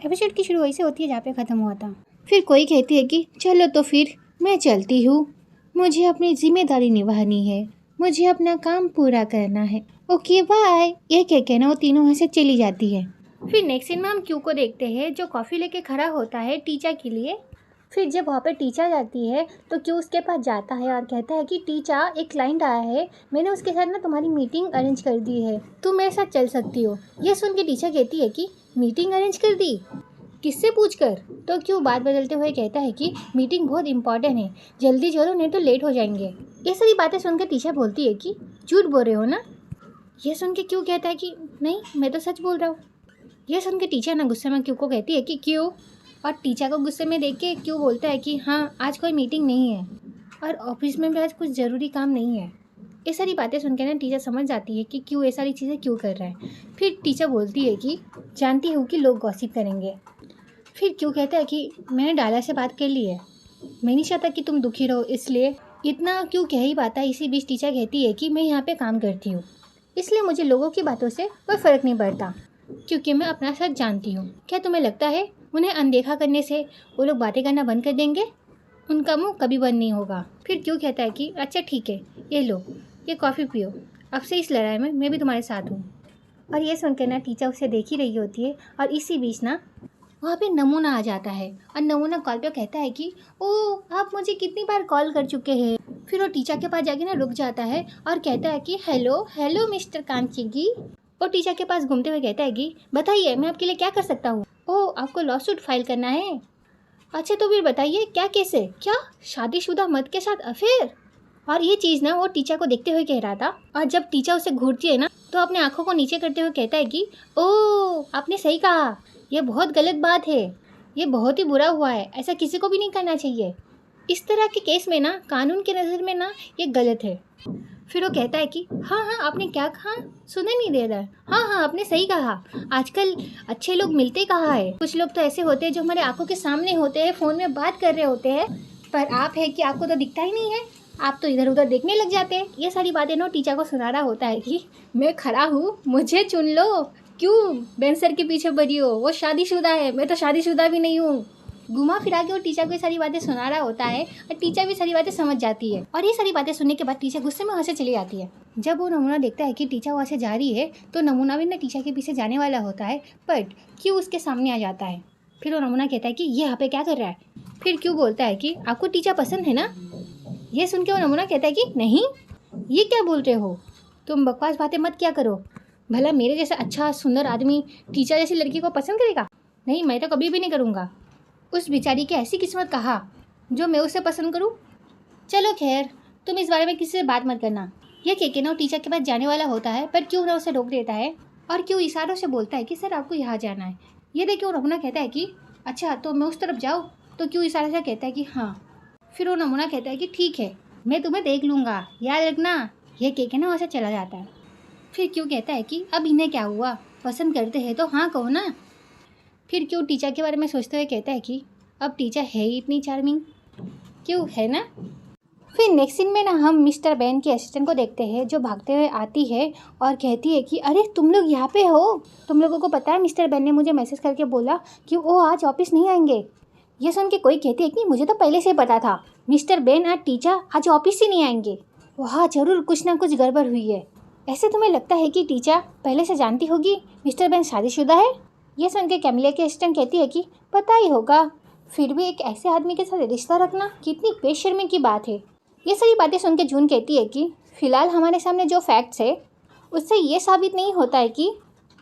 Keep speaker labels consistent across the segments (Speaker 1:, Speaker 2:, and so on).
Speaker 1: Episode की शुरू वहीं से होती है जहाँ पे ख़त्म हुआ था। फिर कोई कहती है कि चलो तो फिर मैं चलती हूँ, मुझे अपनी जिम्मेदारी निभानी है, मुझे अपना काम पूरा करना है, ओके बाय। ये कह के ना वो तीनों वहाँ से चली जाती है। फिर नेक्स्ट सीन में हम क्यू को देखते हैं जो कॉफ़ी लेके खड़ा होता है टीचा के लिए। फिर जब वहाँ पे टीचा जाती है तो क्यू उसके पास जाता है और कहता है कि टीचा, एक क्लाइंट आया है, मैंने उसके साथ ना तुम्हारी मीटिंग अरेंज कर दी है, तुम मेरे साथ चल सकती हो। ये सुन के टीचा कहती है कि मीटिंग अरेंज कर दी, किससे पूछकर? तो क्यों बात बदलते हुए कहता है कि मीटिंग बहुत इंपॉर्टेंट है, जल्दी चलो नहीं तो लेट हो जाएंगे। ये सारी बातें सुनकर टीचा बोलती है कि झूठ बोल रहे हो ना। ये सुन के क्यों कहता है कि नहीं, मैं तो सच बोल रहा हूँ। यह सुन के टीचा ना गुस्से में क्यू को कहती है कि क्यों, और टीचा को गुस्से में देख के क्यों बोलता है कि हाँ, आज कोई मीटिंग नहीं है और ऑफिस में भी आज कुछ ज़रूरी काम नहीं है। ये सारी बातें सुन के ना टीचर समझ जाती है कि क्यों ये सारी चीज़ें क्यों कर रहा है। फिर टीचर बोलती है कि जानती हूँ कि लोग गॉसिप करेंगे। फिर क्यों कहता है कि मैंने डाला से बात कर ली है, मैं नहीं चाहता कि तुम दुखी रहो, इसलिए इतना क्यों कह ही पाता है। इसी बीच टीचर कहती है कि मैं यहाँ पे काम करती हूँ, इसलिए मुझे लोगों की बातों से कोई फ़र्क नहीं पड़ता, क्योंकि मैं अपना सच जानती हूँ। क्या तुम्हें लगता है उन्हें अनदेखा करने से वो लोग बातें करना बंद कर देंगे? उनका मुंह कभी बंद नहीं होगा। फिर क्यों कहता है कि अच्छा ठीक है, ये लो, ये कॉफ़ी पियो, अब से इस लड़ाई में मैं भी तुम्हारे साथ हूँ। और ये सुनकर ना टीचर उसे देख ही रही होती है और इसी बीच ना वहाँ पे नमूना आ जाता है और नमूना कॉल पे कहता है कि ओह, आप मुझे कितनी बार कॉल कर चुके हैं। फिर वो टीचर के पास जाके ना रुक जाता है और कहता है कि हेलो हेलो मिस्टर कांची जी। वो टीचर के पास घूमते हुए कहता है कि बताइए मैं आपके लिए क्या कर सकता हूँ। ओह, आपको लॉसूट फाइल करना है? अच्छा तो फिर बताइए क्या केस है? क्या शादीशुदा मर्द के साथ अफेयर? और ये चीज़ ना वो टीचर को देखते हुए कह रहा था। और जब टीचर उसे घूरती है ना तो अपने आंखों को नीचे करते हुए कहता है कि ओह, आपने सही कहा, ये बहुत गलत बात है, ये बहुत ही बुरा हुआ है, ऐसा किसी को भी नहीं करना चाहिए। इस तरह के केस में ना कानून के नज़र में ना ये गलत है। फिर वो कहता है कि हाँ हाँ, आपने क्या कहा, सुनाई नहीं दे रहा है? हाँ हाँ, आपने सही कहा, आजकल अच्छे लोग मिलते कहाँ है। कुछ लोग तो ऐसे होते हैं जो हमारे आंखों के सामने होते हैं, फ़ोन में बात कर रहे होते हैं, पर आप है कि आपको तो दिखता ही नहीं है, आप तो इधर उधर देखने लग जाते हैं। ये सारी बातें ना टीचर को सुना रहा होता है कि मैं खड़ा हूँ, मुझे चुन लो, क्यों बेन सर के पीछे पड़ी हो, वो शादीशुदा है, मैं तो शादीशुदा भी नहीं हूँ। घुमा फिरा के वो टीचर को ये सारी बातें सुना रहा होता है और टीचर भी सारी बातें समझ जाती है। और ये सारी बातें सुनने के बाद टीचर गुस्से में वहाँ से चली जाती है। जब वो नमूना देखता है कि टीचर वहाँ से जा रही है तो नमूना भी ना टीचर के पीछे जाने वाला होता है, बट क्यों उसके सामने आ जाता है। फिर वो नमूना कहता है कि ये यहाँ पे क्या कर रहा है। फिर क्यों बोलता है कि आपको टीचर पसंद है ना। ये सुन के वो नमूना कहता है कि नहीं, ये क्या बोल रहे हो, तुम बकवास बातें मत क्या करो, भला मेरे जैसा अच्छा सुंदर आदमी टीचर जैसी लड़की को पसंद करेगा? नहीं, मैं तो कभी भी नहीं करूँगा। उस बेचारी की ऐसी किस्मत कहा जो मैं उसे पसंद करूं। चलो खैर, तुम इस बारे में किसी से बात मत करना। यह कह के ना टीचर के पास जाने वाला होता है, पर क्यों ना उसे रोक देता है और क्यों इशारों से बोलता है कि सर आपको यहाँ जाना है। ये देख के वो नमूना कहता है कि अच्छा तो मैं उस तरफ जाऊँ, तो क्यों इशारे से कहता है कि हाँ। फिर वो नमूना कहता है कि ठीक है, मैं तुम्हें देख लूँगा, याद रखना। यह कह के ना वैसे चला जाता है। फिर क्यों कहता है कि अब इन्हें क्या हुआ, पसंद करते हैं तो हाँ कहो ना। फिर क्यों टीचर के बारे में सोचते हुए कहता है कि अब टीचर है ही इतनी चार्मिंग, क्यों है ना। फिर नेक्स्ट सीन में ना हम मिस्टर बेन के असिस्टेंट को देखते हैं जो भागते हुए आती है और कहती है कि अरे तुम लोग यहाँ पे हो, तुम लोगों को पता है मिस्टर बेन ने मुझे मैसेज करके बोला कि वो आज ऑफिस नहीं आएंगे। ये सुन के कोई कहती है कि मुझे तो पहले से पता था, मिस्टर बेन और टीचर आज ऑफिस ही नहीं आएंगे, वहाँ ज़रूर कुछ ना कुछ गड़बड़ हुई है। ऐसे तुम्हें लगता है कि टीचर पहले से जानती होगी मिस्टर बेन शादीशुदा है? यह सुन के कैमिलिया की असिस्टेंट कहती है कि पता ही होगा, फिर भी एक ऐसे आदमी के साथ रिश्ता रखना कितनी बेशर्मी की बात है। ये सारी बातें सुन के जून कहती है कि फ़िलहाल हमारे सामने जो फैक्ट्स है उससे ये साबित नहीं होता है कि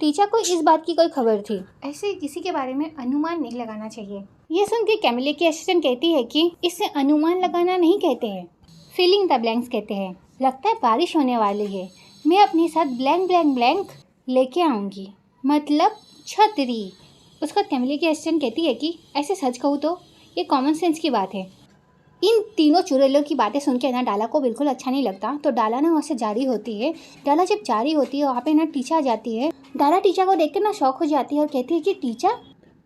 Speaker 1: टीचर को इस बात की कोई खबर थी। ऐसे किसी के बारे में अनुमान नहीं लगाना चाहिए। ये सुन के कैमिलिया की असिस्टेंट कहती है कि इससे अनुमान लगाना नहीं कहते हैं, फिलिंग द ब्लैंक्स कहते हैं। लगता है बारिश होने वाली है, मैं अपने साथ ब्लैंक ब्लैंक ब्लैंक लेके आऊँगी, मतलब छतरी। उसका कैमिलिया की असिस्टेंट कहती है कि ऐसे सच कहूँ तो ये कॉमन सेंस की बात है। इन तीनों चुड़ैलों की बातें सुन के ना डाला को बिल्कुल अच्छा नहीं लगता, तो डाला ना वहाँ से जारी होती है। डाला जब जारी होती है वहाँ पे ना टीचर आ जाती है। डाला टीचर को देख कर ना शौक हो जाती है और कहती है कि टीचर।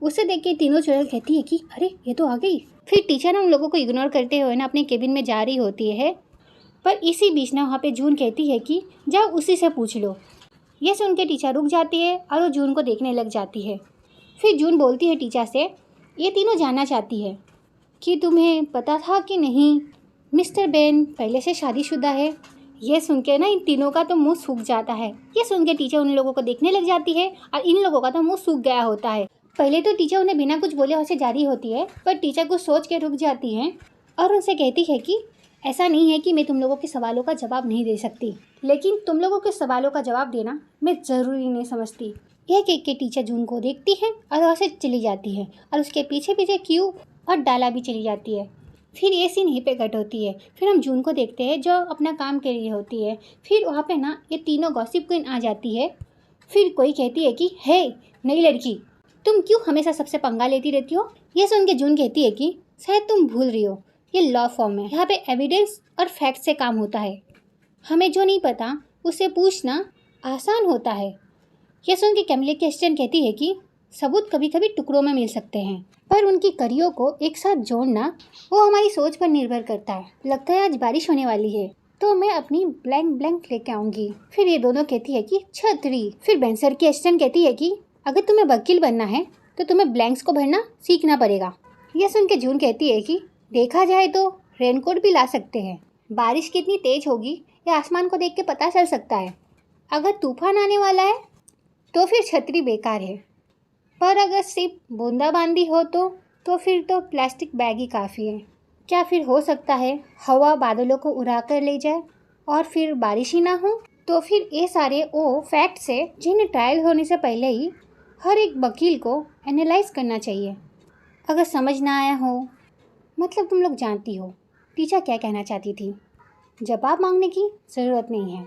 Speaker 1: उसे देख के तीनों चुड़ैल कहती है कि अरे ये तो आ गई। फिर टीचर ना उन लोगों को इग्नोर करते हुए ना अपने केबिन में जा रही होती है, पर इसी बीच ना वहाँ पे जून कहती है कि जाओ उसी से पूछ लो। ये सुन के टीचर रुक जाती है और वो जून को देखने लग जाती है। फिर जून बोलती है टीचर से, ये तीनों जानना चाहती है कि तुम्हें पता था कि नहीं मिस्टर बेन पहले से शादीशुदा है। ये सुन के ना इन तीनों का तो मुंह सूख जाता है। ये सुन के टीचर उन लोगों को देखने लग जाती है और इन लोगों का तो मुंह सूख गया होता है। पहले तो टीचर उन्हें बिना कुछ बोले वहाँ से जा रही होती है, पर टीचर कुछ सोच के रुक जाती हैं और उनसे कहती है कि ऐसा नहीं है कि मैं तुम लोगों के सवालों का जवाब नहीं दे सकती, लेकिन तुम लोगों के सवालों का जवाब देना मैं ज़रूरी नहीं समझती। यह कह के टीचर जून को देखती है और वहाँ से चली जाती है और उसके पीछे पीछे क्यू और डाला भी चली जाती है। फिर ये सीन यहीं पे कट होती है। फिर हम जून को देखते हैं जो अपना काम के लिए होती है। फिर वहाँ पे ना ये तीनों गॉसिप क्वीन आ जाती है। फिर कोई कहती है कि हे नई लड़की, तुम क्यों हमेशा सबसे पंगा लेती रहती हो। ये सुन के जून कहती है कि शायद तुम भूल रही हो, ये लॉ फॉर्म है, यहाँ पे एविडेंस और फैक्ट से काम होता है। हमें जो नहीं पता उससे पूछना आसान होता है। ये सुन के कैमिली की असिस्टेंट कहती है कि सबूत कभी कभी टुकड़ों में मिल सकते हैं, पर उनकी कड़ियों को एक साथ जोड़ना वो हमारी सोच पर निर्भर करता है। लगता है आज बारिश होने वाली है तो मैं अपनी ब्लैंक ब्लैंक लेके आऊंगी। फिर ये दोनों कहती है कि छतरी। फिर बेंसर की असिस्टेंट कहती है कि अगर तुम्हें वकील बनना है तो तुम्हें ब्लैंक्स को भरना सीखना पड़ेगा। यह सुन के जून कहती है कि देखा जाए तो रेनकोट भी ला सकते हैं, बारिश कितनी तेज होगी या आसमान को देख के पता चल सकता है। अगर तूफान आने वाला है तो फिर छतरी बेकार है, पर अगर सिर्फ बूंदाबांदी हो तो फिर तो प्लास्टिक बैग ही काफ़ी है। क्या फिर हो सकता है हवा बादलों को उड़ा कर ले जाए और फिर बारिश ही ना हो। तो फिर ये सारे वो फैक्ट्स है जिन्हें ट्रायल होने से पहले ही हर एक वकील को एनालाइज करना चाहिए। अगर समझ ना आया हो, मतलब तुम लोग जानती हो टीचर क्या कहना चाहती थी, जवाब मांगने की ज़रूरत नहीं है।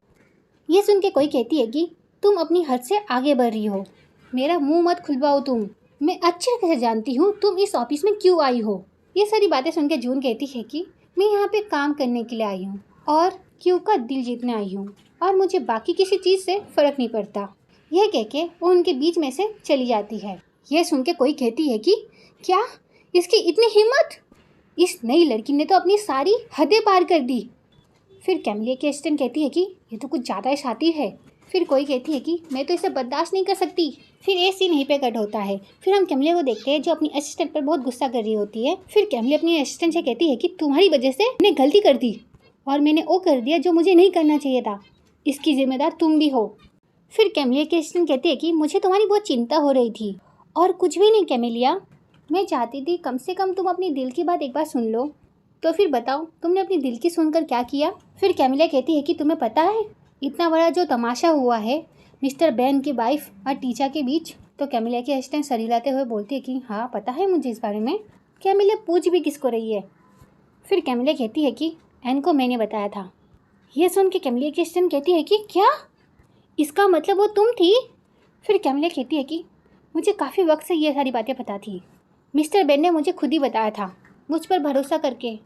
Speaker 1: ये सुन के कोई कहती है कि तुम अपनी हद से आगे बढ़ रही हो, मेरा मुंह मत खुलवाओ तुम, मैं अच्छे से जानती हूँ तुम इस ऑफिस में क्यों आई हो। ये सारी बातें सुन के जून कहती है कि मैं यहाँ पे काम करने के लिए आई हूँ और क्यू का दिल जीतने आई हूँ और मुझे बाकी किसी चीज़ से फ़र्क नहीं पड़ता। यह कह के वो उनके बीच में से चली जाती है। यह सुन के कोई कहती है कि क्या इसकी इतनी हिम्मत, इस नई लड़की ने तो अपनी सारी हदें पार कर दी। फिर कैमिलिया की असिस्टेंट कहती है कि ये तो कुछ ज़्यादा ही शातिर है। फिर कोई कहती है कि मैं तो इसे बर्दाश्त नहीं कर सकती। फिर ये सीन यहीं पे कट होता है। फिर हम कैमिलिया को देखते हैं जो अपनी असिस्टेंट पर बहुत गुस्सा कर रही होती है। फिर कैमिलिया अपनी असिस्टेंट से कहती है कि तुम्हारी वजह से मैंने गलती कर दी और मैंने वो कर दिया जो मुझे नहीं करना चाहिए था, इसकी जिम्मेदार तुम भी हो। फिर कैमिलिया की असिस्टेंट कहती है कि मुझे तुम्हारी बहुत चिंता हो रही थी और कुछ भी नहीं कैमिलिया, मैं चाहती थी कम से कम तुम अपनी दिल की बात एक बार सुन लो। तो फिर बताओ तुमने अपनी दिल की सुनकर क्या किया। फिर कैमिलिया कहती है कि तुम्हें पता है इतना बड़ा जो तमाशा हुआ है मिस्टर बेन की वाइफ और टीचर के बीच। तो कैमिलिया की असिस्टेंट सर हिलाते हुए बोलती है कि हाँ पता है मुझे इस बारे में। कैमिलिया पूछ भी किसको रही है। फिर कैमिलिया कहती है कि एन को मैंने बताया था। ये सुन के कैमिलिया की असिस्टेंट कहती है कि क्या, इसका मतलब वो तुम थी। फिर कैमिलिया कहती है कि मुझे काफ़ी वक्त से ये सारी बातें पता थी, मिस्टर बेन ने मुझे खुद ही बताया था, मुझ पर भरोसा करके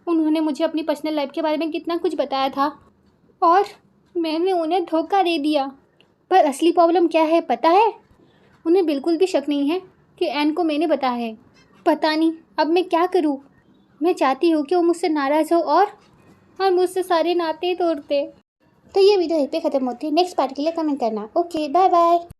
Speaker 1: उन्होंने मुझे अपनी पर्सनल लाइफ के बारे में कितना कुछ बताया था और मैंने उन्हें धोखा दे दिया। पर असली प्रॉब्लम क्या है पता है, उन्हें बिल्कुल भी शक नहीं है कि एन को मैंने बताया है। पता नहीं अब मैं क्या करूं। मैं चाहती हूँ कि वो मुझसे नाराज़ हो और मुझसे सारे नाते तोड़ते। तो ये वीडियो यहीं पे ख़त्म होती है। नेक्स्ट पार्ट के लिए कमेंट करना। Okay bye bye.